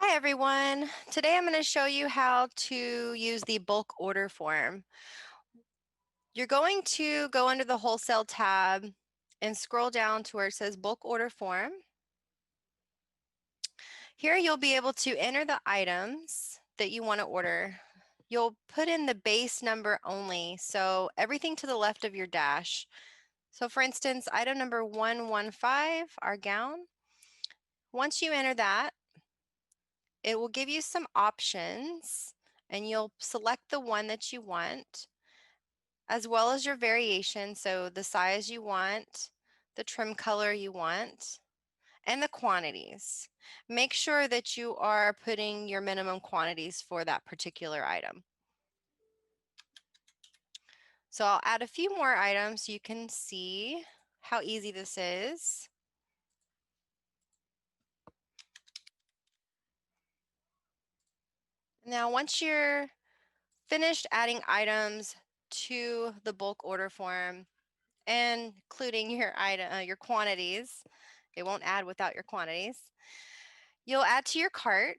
Hi everyone. Today I'm going to show you how to use the bulk order form. You're going to go under the wholesale tab and scroll down to where it says bulk order form. Here you'll be able to enter the items that you want to order. You'll put in the base number only, so everything to the left of your dash. So for instance, item number 115, our gown. Once you enter that, it will give you some options and you'll select the one that you want, as well as your variation, so the size you want, the trim color you want, and the quantities. Make sure that you are putting your minimum quantities for that particular item. So I'll add a few more items so you can see how easy this is. Now, once you're finished adding items to the bulk order form, and including your quantities, it won't add without your quantities. You'll add to your cart.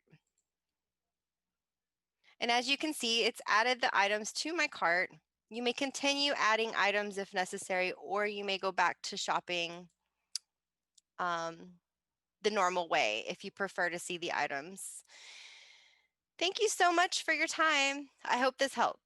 And as you can see, it's added the items to my cart. You may continue adding items if necessary, or you may go back to shopping the normal way if you prefer to see the items. Thank you so much for your time. I hope this helps.